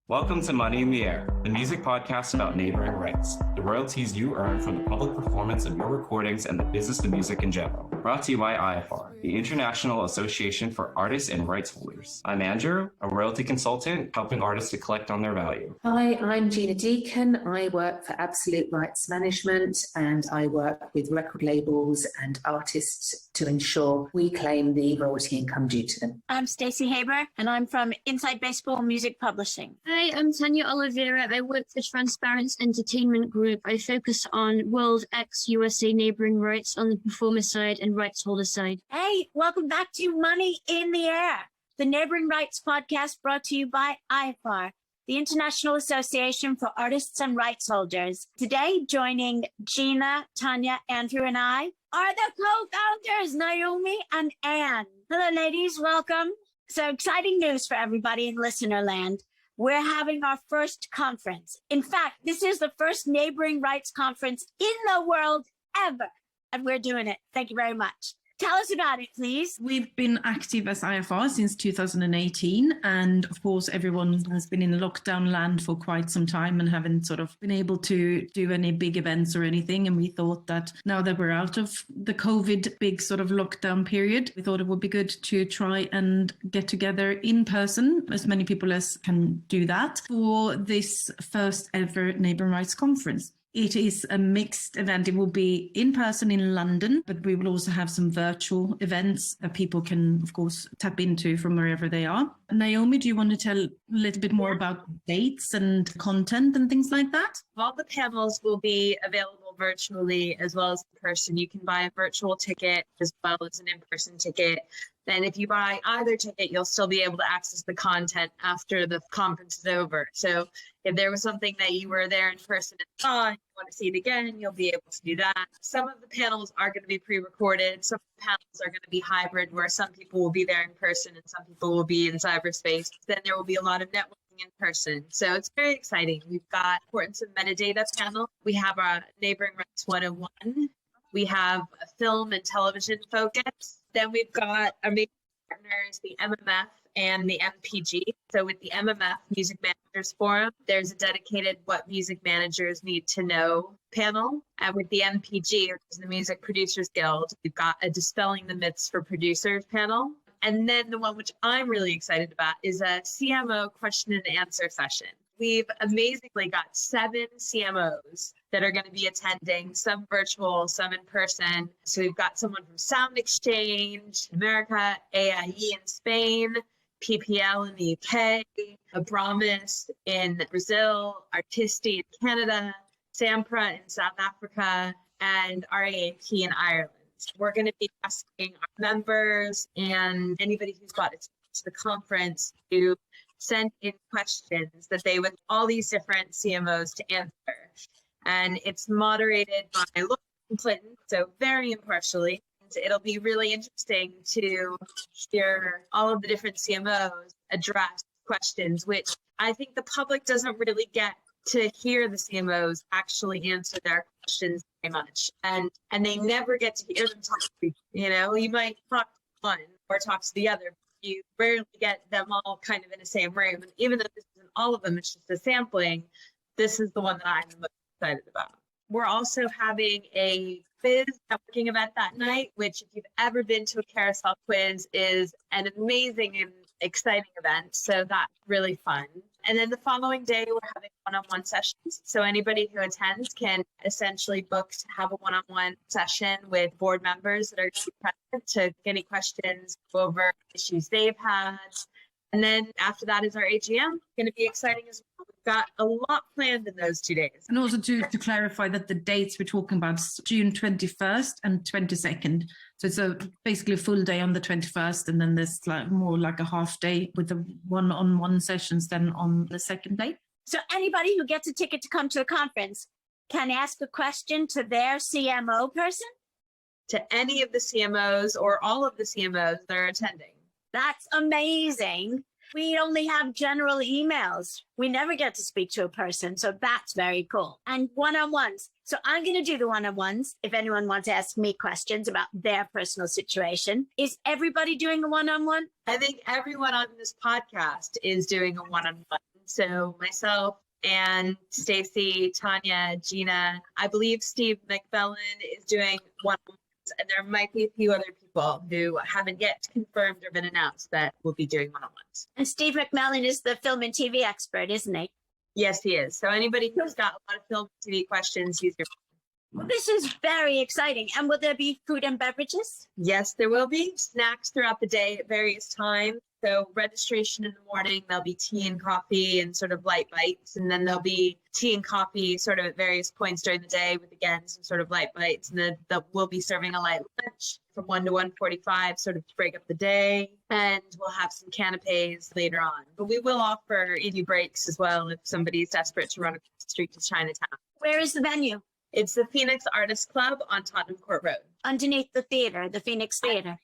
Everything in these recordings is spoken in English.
Welcome to Money in the Air, the music podcast about neighboring rights, the royalties you earn from the public performance of your recordings and the business of music in general. Brought to you by IFR, the International Association for Artists and Rights Holders. I'm Andrew, a royalty consultant helping artists to collect on their value. Hi, I'm Gina Deacon. I work for Absolute Rights Management and I work with record labels and artists to ensure we claim the royalty income due to them. I'm Stacey Haber and I'm from Inside Baseball Music Publishing. Hi, I'm Tanya Oliveira. I work for Transparence Entertainment Group. I focus on World X USA neighboring rights on the performer side and rights holder side. Hey, welcome back to Money in the Air, the Neighboring Rights podcast brought to you by IFR, the International Association for Artists and Rights Holders. Today, joining Gina, Tanya, Andrew, and I are the co-founders, Naomi and Anne. Hello, ladies. Welcome. So exciting news for everybody in listener land. We're having our first conference. In fact, this is the first neighboring rights conference in the world ever. And we're doing it. Thank you very much. Tell us about it, please. We've been active as IFR since 2018. And of course, everyone has been in lockdown land for quite some time and haven't sort of been able to do any big events or anything. And we thought that now that we're out of the COVID big sort of lockdown period, we thought it would be good to try and get together in person, as many people as can do that, for this first ever Neighboring Rights Conference. It is a mixed event. It will be in person in London, but we will also have some virtual events that people can, of course, tap into from wherever they are. Naomi, do you want to tell a little bit more about dates and content and things like that? All the panels will be available virtually as well as in person. You can buy a virtual ticket as well as an in-person ticket. Then if you buy either ticket, you'll still be able to access the content after the conference is over. So if there was something that you were there in person and saw and you want to see it again, you'll be able to do that. Some of the panels are going to be pre-recorded. Some of the panels are going to be hybrid, where some people will be there in person and some people will be in cyberspace. Then there will be a lot of networking in person. So it's very exciting. We've got importance of metadata panel. We have our Neighboring Rights 101. We have a film and television focus. Then we've got our major partners, the MMF and the MPG. So with the MMF Music Managers Forum, there's a dedicated What Music Managers Need to Know panel. And with the MPG, which is the Music Producers Guild, we've got a Dispelling the Myths for Producers panel. And then the one which I'm really excited about is a CMO question and answer session. We've amazingly got 7 CMOs that are going to be attending, some virtual, some in person. So we've got someone from Sound Exchange, America, AIE in Spain, PPL in the UK, Abramus in Brazil, Artisti in Canada, Sampra in South Africa, and RAAP in Ireland. We're going to be asking our members and anybody who's got to the conference to send in questions that they want all these different CMOs to answer. And it's moderated by Lauren Clinton, so very impartially. It'll be really interesting to hear all of the different CMOs address questions, which I think the public doesn't really get to hear the CMOs actually answer their questions very much. And they never get to hear them talk to people. You know, you might talk to one or talk to the other. You rarely get them all kind of in the same room. And even though this isn't all of them, it's just a sampling, this is the one that I'm most excited about. We're also having a quiz networking event that night, which if you've ever been to a carousel quiz is an amazing and exciting event. So that's really fun. And then the following day, we're having one-on-one sessions. So anybody who attends can essentially book to have a one-on-one session with board members that are present to get any questions, go over issues they've had. And then after that is our AGM. Going to be exciting as well. We've got a lot planned in those 2 days. And also to clarify that the dates we're talking about is June 21st and 22nd. So it's basically a full day on the 21st, and then there's more like a half day with the one-on-one sessions then on the second day. So anybody who gets a ticket to come to a conference can ask a question to their CMO person? To any of the CMOs or all of the CMOs that are attending. That's amazing. We only have general emails. We never get to speak to a person. So that's very cool. And one-on-ones. So I'm going to do the one-on-ones. If anyone wants to ask me questions about their personal situation, is everybody doing a one-on-one? I think everyone on this podcast is doing a one-on-one. So myself and Stacy, Tanya, Gina, I believe Steve McMillan is doing one-on-ones, and there might be a few other people who haven't yet confirmed or been announced that will be doing one-on-ones. And Steve McMillan is the film and TV expert, isn't he? Yes, he is. So anybody who's got a lot of film and TV questions, he's your. Well, this is very exciting. And will there be food and beverages? Yes, there will be snacks throughout the day at various times. So registration in the morning, there'll be tea and coffee and sort of light bites. And then there'll be tea and coffee sort of at various points during the day with, again, some sort of light bites. And then we'll be serving a light lunch from 1 to 1:45, sort of to break up the day. And we'll have some canapes later on. But we will offer easy breaks as well if somebody's desperate to run across the street to Chinatown. Where is the venue? It's the Phoenix Artists Club on Tottenham Court Road. Underneath the theater, the Phoenix Theater.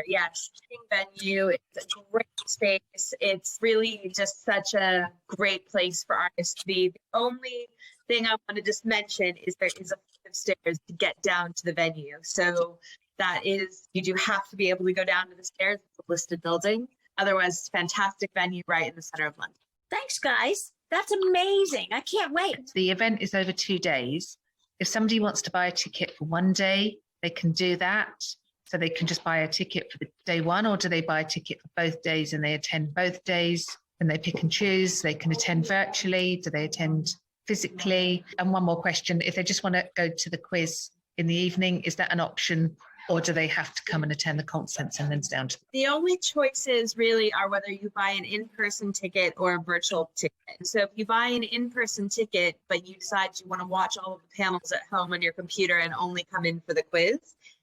Yes, venue. It's a great space. It's really just such a great place for artists to be. The only thing I want to just mention is there is a flight of stairs to get down to the venue. So that is, you do have to be able to go down to the stairs. It's a listed building. Otherwise, it's a fantastic venue right in the center of London. Thanks, guys. That's amazing. I can't wait. The event is over 2 days. If somebody wants to buy a ticket for one day, they can do that. So they can just buy a ticket for the day one, or do they buy a ticket for both days and they attend both days and they pick and choose? They can attend virtually. Do they attend physically? And one more question, if they just want to go to the quiz in the evening, is that an option? Or do they have to come and attend the conference and then it's down to them? The only choices really are whether you buy an in-person ticket or a virtual ticket. So if you buy an in-person ticket, but you decide you want to watch all of the panels at home on your computer and only come in for the quiz,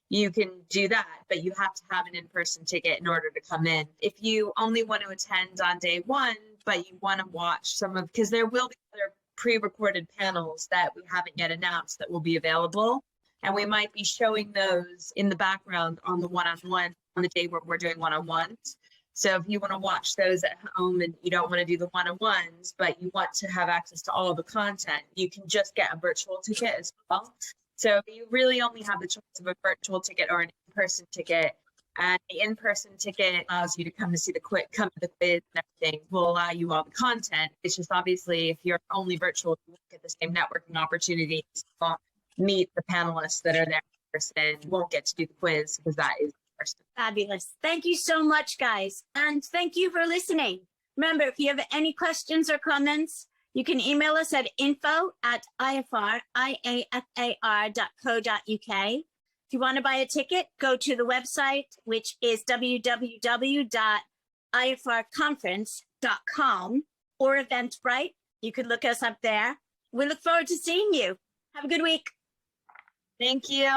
you can do that, but you have to have an in-person ticket in order to come in. If you only want to attend on day one, but you want to watch some of, because there will be other pre-recorded panels that we haven't yet announced that will be available. And we might be showing those in the background on the one-on-one on the day where we're doing one-on-ones. So if you want to watch those at home and you don't want to do the one-on-ones, but you want to have access to all of the content, you can just get a virtual ticket as well. So you really only have the choice of a virtual ticket or an in-person ticket. And the in-person ticket allows you to come to see the quiz, come to the quiz and everything, will allow you all the content. It's just obviously if you're only virtual, you won't get the same networking opportunities. Meet the panelists that are there in person. You won't get to do the quiz because that is in person. Fabulous. Thank you so much, guys. And thank you for listening. Remember, if you have any questions or comments, you can email us at info@ifar.co.uk. If you want to buy a ticket, go to the website, which is www.ifarconference.com or Eventbrite. You could look us up there. We look forward to seeing you. Have a good week. Thank you.